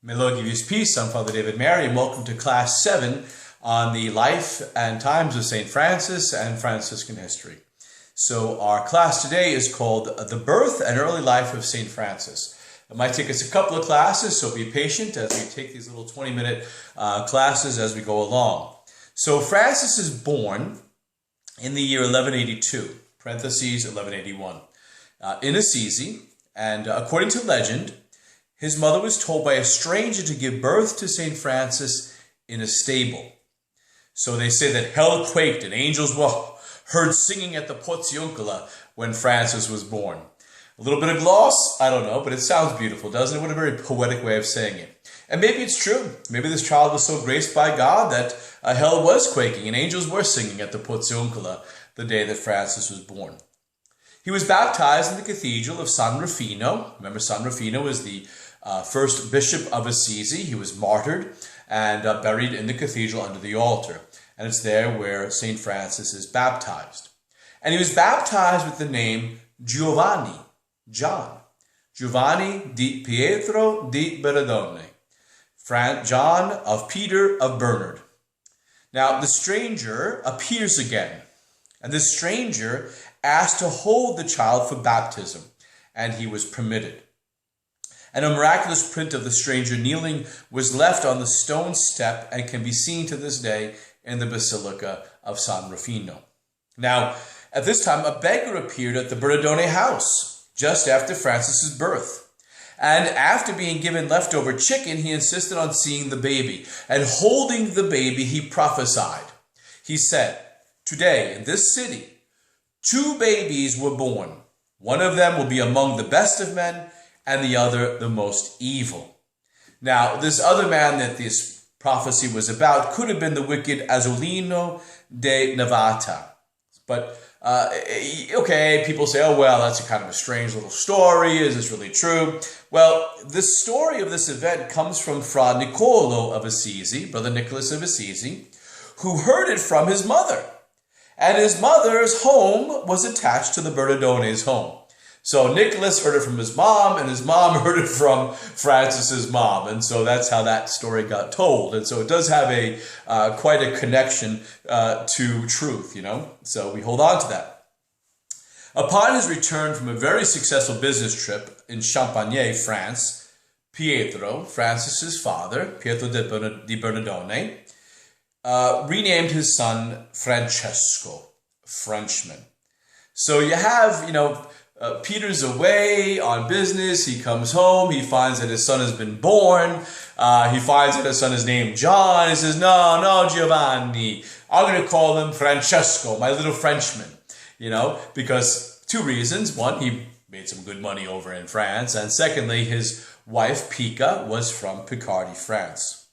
May the Lord give you peace. I'm Father David Mary, and welcome to Class 7 on the life and times of St. Francis and Franciscan history. So our class today is called The Birth and Early Life of St. Francis. It might take us a couple of classes, so be patient as we take these little 20-minute classes as we go along. So Francis is born in the year 1182, parentheses 1181, in Assisi, and according to legend, his mother was told by a stranger to give birth to St. Francis in a stable. So they say that hell quaked and angels were heard singing at the Portiuncula when Francis was born. A little bit of gloss? I don't know, but it sounds beautiful, doesn't it? What a very poetic way of saying it. And maybe it's true. Maybe this child was so graced by God that hell was quaking and angels were singing at the Portiuncula the day that Francis was born. He was baptized in the Cathedral of San Rufino. Remember, San Rufino was the first bishop of Assisi. He was martyred and buried in the cathedral under the altar. And it's there where St. Francis is baptized. And he was baptized with the name Giovanni, John. Giovanni di Pietro di Bernardone. John of Peter of Bernard. Now, the stranger appears again. And the stranger asked to hold the child for baptism. And he was permitted. And a miraculous print of the stranger kneeling was left on the stone step and can be seen to this day in the Basilica of San Rufino. Now, at this time, a beggar appeared at the Bernardone house just after Francis's birth. And after being given leftover chicken, he insisted on seeing the baby. And holding the baby, he prophesied. He said, "Today, in this city, 2 babies were born. One of them will be among the best of men, and the other the most evil." Now, this other man that this prophecy was about could have been the wicked Azzolino de Navata. But, okay, people say, oh, well, that's a kind of a strange little story. Is this really true? Well, the story of this event comes from Fra Niccolo of Assisi, Brother Nicholas of Assisi, who heard it from his mother. And his mother's home was attached to the Bernardone's home. So Nicholas heard it from his mom, and his mom heard it from Francis's mom. And so that's how that story got told. And so it does have quite a connection to truth, you know. So we hold on to that. Upon his return from a very successful business trip in Champagne, France, Pietro, Francis's father, Pietro di Bernardone, renamed his son Francesco, Frenchman. So you have, you know, Peter's away on business. He comes home. He finds that his son has been born. He finds that his son is named John. He says, no, Giovanni. I'm going to call him Francesco, my little Frenchman. You know, because 2 reasons. One, he made some good money over in France. And secondly, his wife, Pica, was from Picardy, France.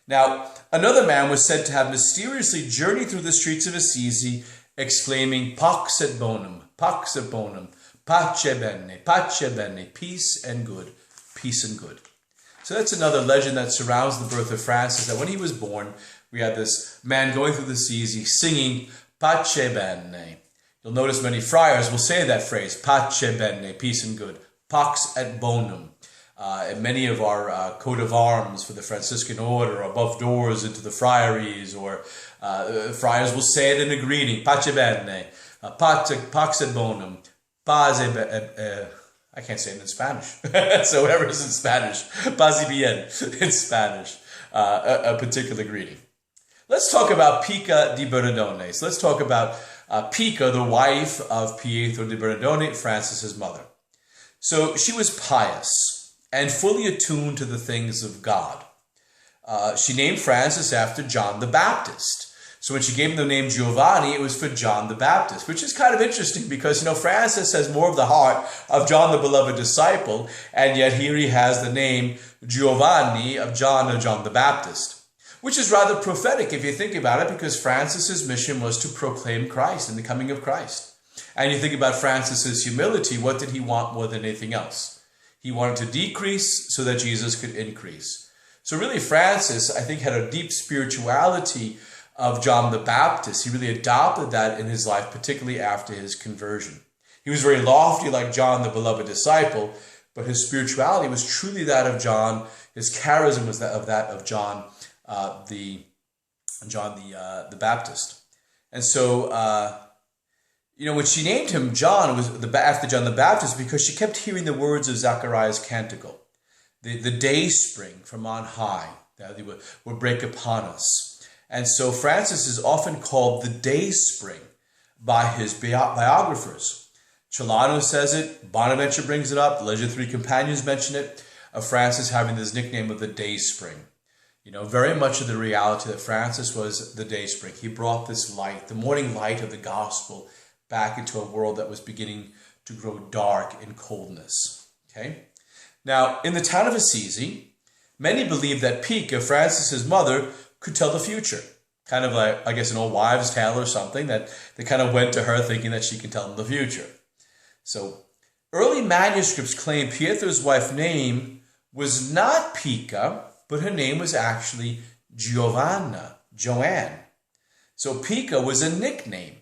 Now, another man was said to have mysteriously journeyed through the streets of Assisi, exclaiming, "Pax et bonum, pax et bonum, pace bene, peace and good, peace and good." So that's another legend that surrounds the birth of Francis, that when he was born, we had this man going through the Assisi singing pace bene. You'll notice many friars will say that phrase, pace bene, peace and good, pax et bonum. And many of our coat of arms for the Franciscan order, above doors into the friaries, or friars will say it in a greeting, pace bene, pax et bonum, paz I can't say it in Spanish, so whatever is in Spanish, paz y bien in Spanish, a particular greeting. Let's talk about Pica di Bernardone. So let's talk about Pica, the wife of Pietro di Bernardone, Francis's mother. So she was pious and fully attuned to the things of God. She named Francis after John the Baptist. So when she gave him the name Giovanni, it was for John the Baptist, which is kind of interesting because, you know, Francis has more of the heart of John the beloved disciple, and yet here he has the name Giovanni of John the Baptist, which is rather prophetic if you think about it, because Francis's mission was to proclaim Christ and the coming of Christ. And you think about Francis's humility, what did he want more than anything else? He wanted to decrease so that Jesus could increase. So really Francis, I think, had a deep spirituality of John the Baptist. He really adopted that in his life, particularly after his conversion. He was very lofty like John, the beloved disciple, but his spirituality was truly that of John. His charism was that of John, the Baptist. And so, when she named him John, it was after John the Baptist, because she kept hearing the words of Zachariah's canticle. The day spring from on high that will break upon us. And so Francis is often called the day spring by his biographers. Celano says it, Bonaventure brings it up, the Legend of Three Companions mention it, of Francis having this nickname of the day spring. Very much of the reality that Francis was the day spring. He brought this light, the morning light of the gospel, back into a world that was beginning to grow dark in coldness. Okay? Now, in the town of Assisi, many believe that Pica, Francis's mother, could tell the future. Kind of like, I guess, an old wives' tale or something, that they kind of went to her thinking that she could tell them the future. So, early manuscripts claim Pietro's wife's name was not Pica, but her name was actually Giovanna, Joanne. So Pica was a nickname.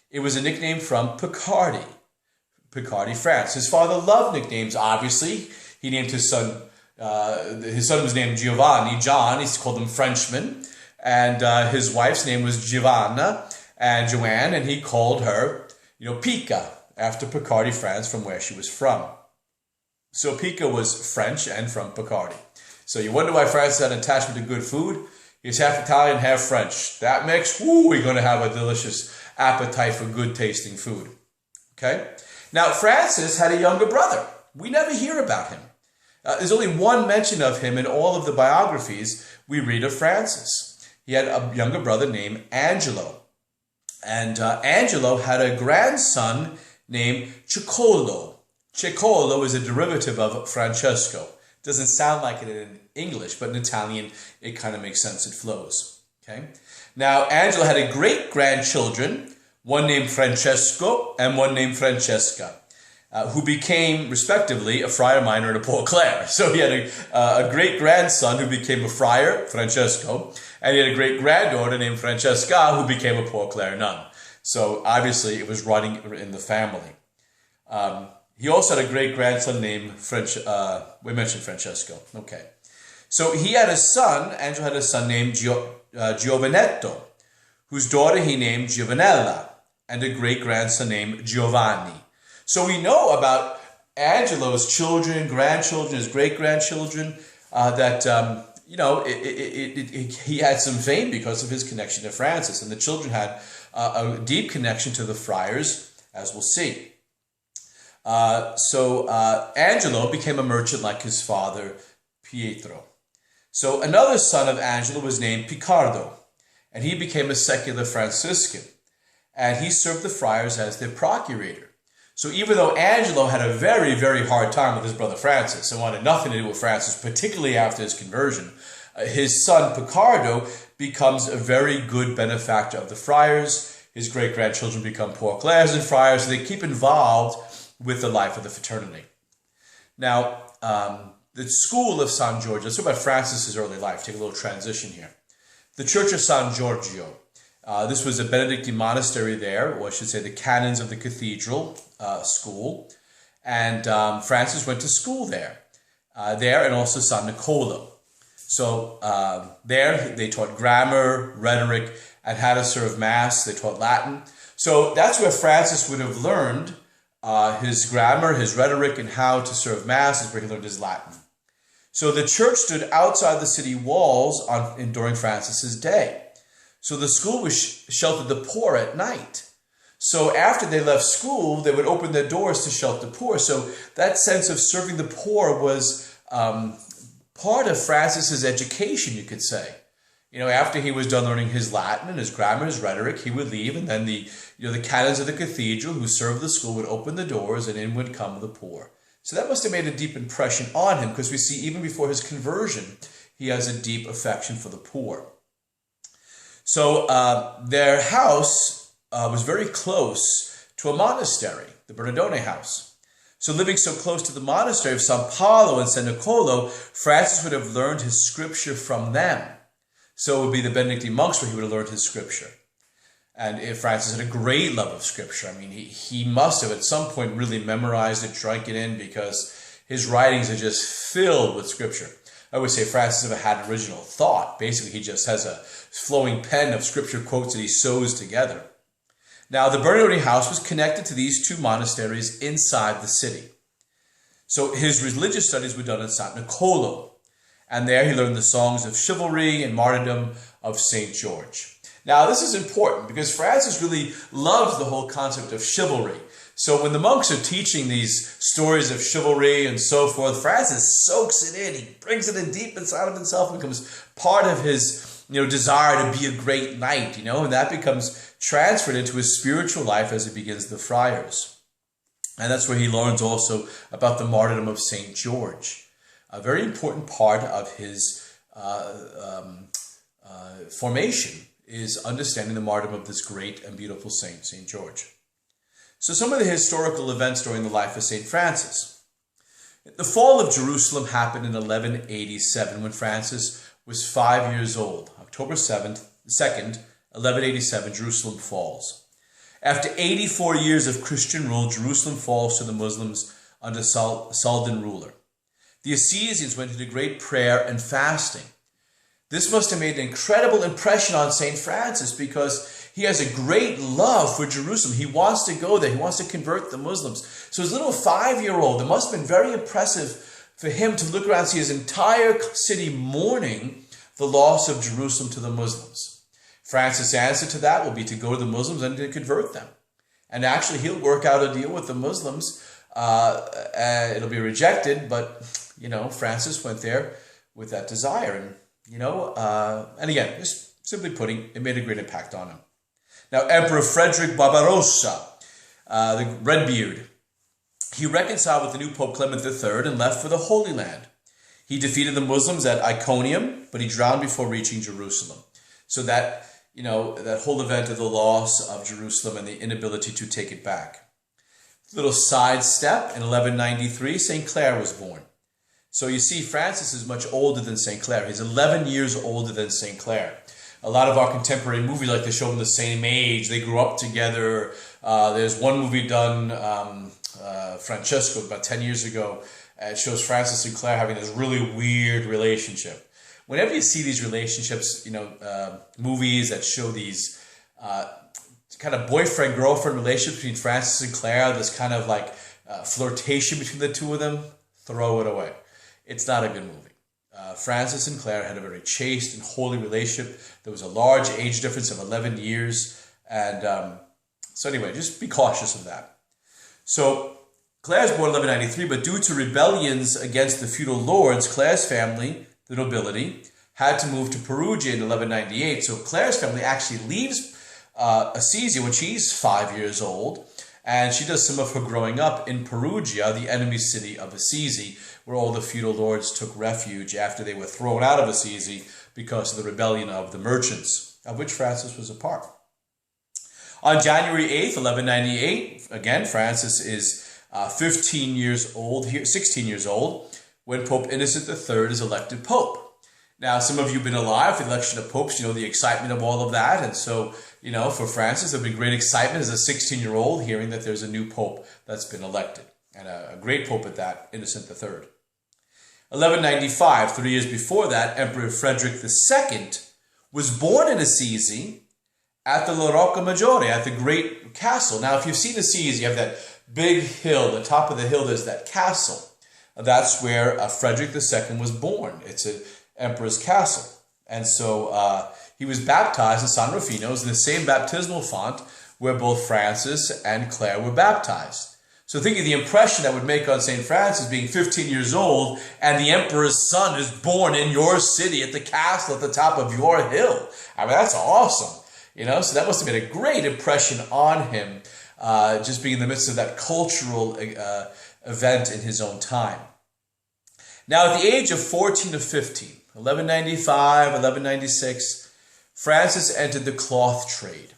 It was a nickname from Picardy, France. His father loved nicknames, obviously. He named his son was named Giovanni, John. He called him Frenchman. And his wife's name was Giovanna and Joanne, and he called her, Pica, after Picardy, France, from where she was from. So Pica was French and from Picardy. So you wonder why Francis had an attachment to good food? He's half Italian, half French. That mix, we're going to have a delicious appetite for good tasting food. Okay? Now, Francis had a younger brother. We never hear about him. There's only one mention of him in all of the biographies we read of Francis. He had a younger brother named Angelo. And Angelo had a grandson named Ceccolo. Ceccolo is a derivative of Francesco. Doesn't sound like it in English, but in Italian, it kind of makes sense. It flows. Okay. Now, Angelo had a great-grandchildren, one named Francesco and one named Francesca, who became, respectively, a friar minor and a Poor Clare. So he had a great-grandson who became a friar, Francesco, and he had a great-granddaughter named Francesca who became a Poor Clare nun. So obviously, it was running in the family. He also had a great-grandson named we mentioned Francesco. Okay. So he had a son, Angelo had a son named Giovanetto, whose daughter he named Giovanella, and a great-grandson named Giovanni. So we know about Angelo's children, grandchildren, his great-grandchildren, that, he had some fame because of his connection to Francis, and the children had a deep connection to the friars, as we'll see. So Angelo became a merchant like his father, Pietro. So another son of Angelo was named Picardo, and he became a secular Franciscan, and he served the friars as their procurator. So even though Angelo had a very, very hard time with his brother Francis and wanted nothing to do with Francis, particularly after his conversion, his son Picardo becomes a very good benefactor of the friars. His great-grandchildren become Poor Clares and friars, so they keep involved with the life of the fraternity. Now, the school of San Giorgio, let's talk about Francis's early life, take a little transition here. The Church of San Giorgio, this was a Benedictine monastery there, or I should say the canons of the cathedral school, and Francis went to school there and also San Nicolo. So there they taught grammar, rhetoric, and how to serve Mass. They taught Latin. So that's where Francis would have learned his grammar, his rhetoric, and how to serve Mass, is where he learned his Latin. So the church stood outside the city walls during Francis's day. So the school was sheltered the poor at night. So after they left school, they would open their doors to shelter the poor. So that sense of serving the poor was part of Francis's education, you could say. After he was done learning his Latin and his grammar, his rhetoric, he would leave, and then the canons of the cathedral who served the school would open the doors, and in would come the poor. So that must have made a deep impression on him, because we see even before his conversion, he has a deep affection for the poor. So their house was very close to a monastery, the Bernardone house. So living so close to the monastery of San Paolo and San Nicolo, Francis would have learned his scripture from them. So it would be the Benedictine monks where he would have learned his scripture. And Francis had a great love of scripture. I mean, he must have at some point really memorized it, drank it in, because His writings are just filled with scripture. I would say Francis never had original thought. Basically, he just has a flowing pen of scripture quotes that he sews together. Now, the Bernardini house was connected to these two monasteries inside the city. So his religious studies were done in San Nicolo. And there he learned the songs of chivalry and martyrdom of St. George. Now, this is important because Francis really loved the whole concept of chivalry. So when the monks are teaching these stories of chivalry and so forth, Francis soaks it in. He brings it in deep inside of himself and becomes part of his desire to be a great knight, and that becomes transferred into his spiritual life as he begins the friars. And that's where he learns also about the martyrdom of St. George. A very important part of his formation is understanding the martyrdom of this great and beautiful saint, St. George. So some of the historical events during the life of St. Francis. The fall of Jerusalem happened in 1187 when Francis was 5 years old. October 2nd, 1187, Jerusalem falls. After 84 years of Christian rule, Jerusalem falls to the Muslims under Saladin ruler. The Assisians went into great prayer and fasting. This must have made an incredible impression on St. Francis because he has a great love for Jerusalem. He wants to go there. He wants to convert the Muslims. So his little 5-year-old, it must have been very impressive for him to look around and see his entire city mourning the loss of Jerusalem to the Muslims. Francis' answer to that will be to go to the Muslims and to convert them. And actually, he'll work out a deal with the Muslims. It'll be rejected, but, Francis went there with that desire. And again, just simply putting, it made a great impact on him. Now, Emperor Frederick Barbarossa, the Redbeard, he reconciled with the new Pope Clement III and left for the Holy Land. He defeated the Muslims at Iconium, but he drowned before reaching Jerusalem. So that, that whole event of the loss of Jerusalem and the inability to take it back. Little side step, in 1193, St. Clare was born. So you see, Francis is much older than St. Clare. He's 11 years older than St. Clare. A lot of our contemporary movies like to show them the same age. They grew up together. There's one movie done, Francesco, about 10 years ago. It shows Francis and Clare having this really weird relationship. Whenever you see these relationships, movies that show these kind of boyfriend-girlfriend relationships between Francis and Clare, this kind of like flirtation between the two of them, throw it away. It's not a good movie. Francis and Clare had a very chaste and holy relationship. There was a large age difference of 11 years. And so anyway, just be cautious of that. So Clare's born in 1193, but due to rebellions against the feudal lords, Clare's family, the nobility, had to move to Perugia in 1198. So Clare's family actually leaves Assisi when she's 5 years old, and she does some of her growing up in Perugia, the enemy city of Assisi, where all the feudal lords took refuge after they were thrown out of Assisi because of the rebellion of the merchants, of which Francis was a part. On January 8th, 1198, again, Francis is 16 years old, when Pope Innocent III is elected Pope. Now, some of you have been alive for the election of popes, the excitement of all of that. And so, for Francis, there'll be great excitement as a 16-year-old hearing that there's a new pope that's been elected. And a great pope at that, Innocent III. 1195, 3 years before that, Emperor Frederick II was born in Assisi at the La Rocca Maggiore, at the great castle. Now, if you've seen Assisi, you have that big hill. The top of the hill, there's that castle. That's where Frederick II was born. It's an emperor's castle. And so he was baptized in San Rufino. It was in the same baptismal font where both Francis and Clare were baptized. So think of the impression that would make on St. Francis being 15 years old and the emperor's son is born in your city at the castle at the top of your hill. I mean, that's awesome. So that must have been a great impression on him, just being in the midst of that cultural event in his own time. Now, at the age of 14 or 15, 1195, 1196, Francis entered the cloth trade.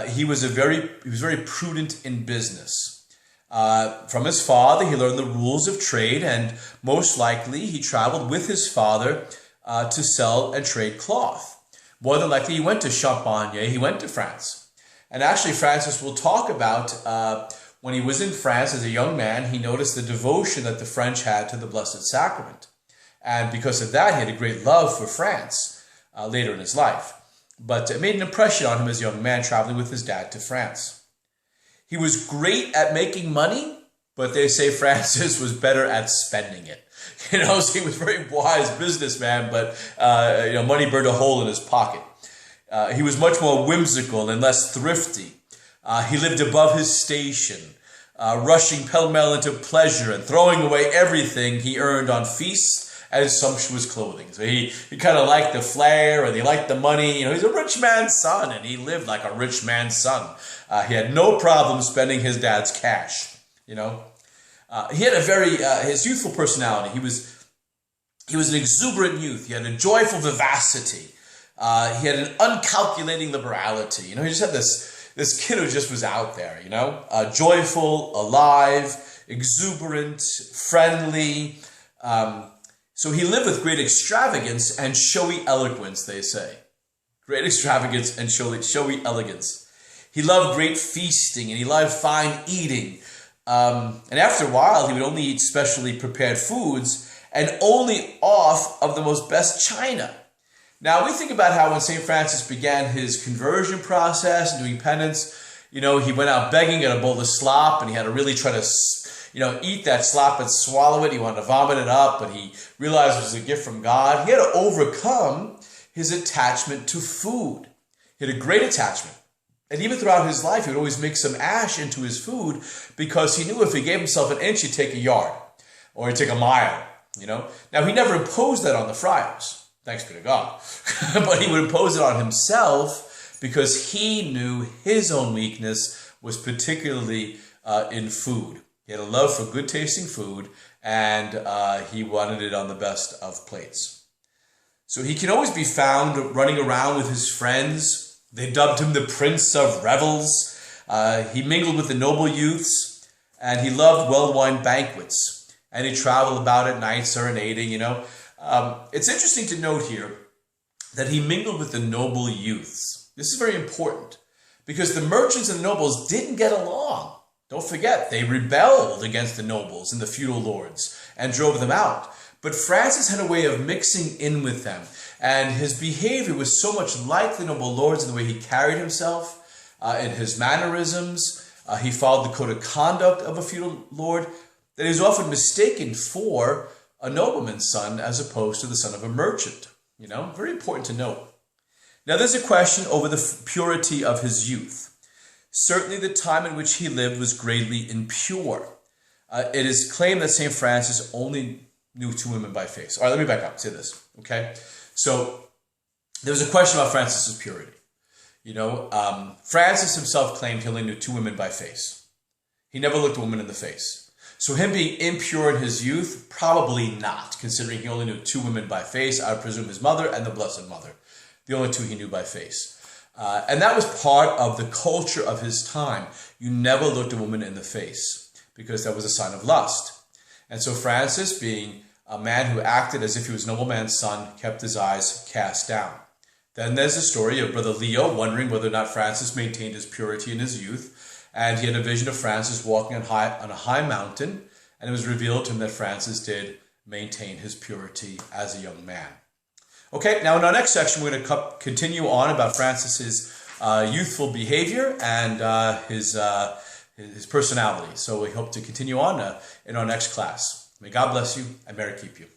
He was very prudent in business. From his father, he learned the rules of trade, and most likely he traveled with his father to sell and trade cloth. More than likely, he went to Champagne, he went to France. And actually, Francis will talk about When he was in France as a young man, he noticed the devotion that the French had to the Blessed Sacrament. And because of that, he had a great love for France later in his life. But it made an impression on him as a young man traveling with his dad to France. He was great at making money, but they say Francis was better at spending it. So he was a very wise businessman, but money burned a hole in his pocket. He was much more whimsical and less thrifty. He lived above his station, rushing pell-mell into pleasure and throwing away everything he earned on feasts and sumptuous clothing. So he kind of liked the flair, and he liked the money. He's a rich man's son, and he lived like a rich man's son. He had no problem spending his dad's cash. He had a very his youthful personality. He was an exuberant youth. He had a joyful vivacity. He had an uncalculating liberality. He just had this kid who just was out there. Joyful, alive, exuberant, friendly. So he lived with great extravagance and showy eloquence, they say. Great extravagance and showy elegance. He loved great feasting, and he loved fine eating. And after a while, he would only eat specially prepared foods and only off of the most best china. Now, we think about how when St. Francis began his conversion process and doing penance, he went out begging at a bowl of slop, and he had to really try to eat that slop and swallow it. He wanted to vomit it up, but he realized it was a gift from God. He had to overcome his attachment to food. He had a great attachment. And even throughout his life, he would always mix some ash into his food because he knew if he gave himself an inch, he'd take a yard or he'd take a mile, Now, he never imposed that on the friars, thanks be to God. But he would impose it on himself because he knew his own weakness was particularly in food. He had a love for good tasting food, and he wanted it on the best of plates. So he can always be found running around with his friends. They dubbed him the Prince of Revels. He mingled with the noble youths, and he loved well-wine banquets. And he traveled about at night serenading, It's interesting to note here that he mingled with the noble youths. This is very important because the merchants and the nobles didn't get along. Don't forget, they rebelled against the nobles and the feudal lords and drove them out. But Francis had a way of mixing in with them, and his behavior was so much like the noble lords in the way he carried himself, in his mannerisms. He followed the code of conduct of a feudal lord, that he was often mistaken for a nobleman's son as opposed to the son of a merchant. Very important to note. Now, there's a question over the purity of his youth. Certainly the time in which he lived was greatly impure. It is claimed that St. Francis only knew 2 women by face. All right, let me back up, say this, okay? So there was a question about Francis's purity. Francis himself claimed he only knew 2 women by face. He never looked a woman in the face. So him being impure in his youth, probably not, considering he only knew 2 women by face. I would presume his mother and the Blessed Mother, the only 2 he knew by face. And that was part of the culture of his time. You never looked a woman in the face because that was a sign of lust. And so Francis, being a man who acted as if he was a nobleman's son, kept his eyes cast down. Then there's the story of Brother Leo wondering whether or not Francis maintained his purity in his youth. And he had a vision of Francis walking on a high mountain, and it was revealed to him that Francis did maintain his purity as a young man. Okay, now in our next section, we're going to continue on about Francis's youthful behavior and his personality. So we hope to continue on in our next class. May God bless you and Mary keep you.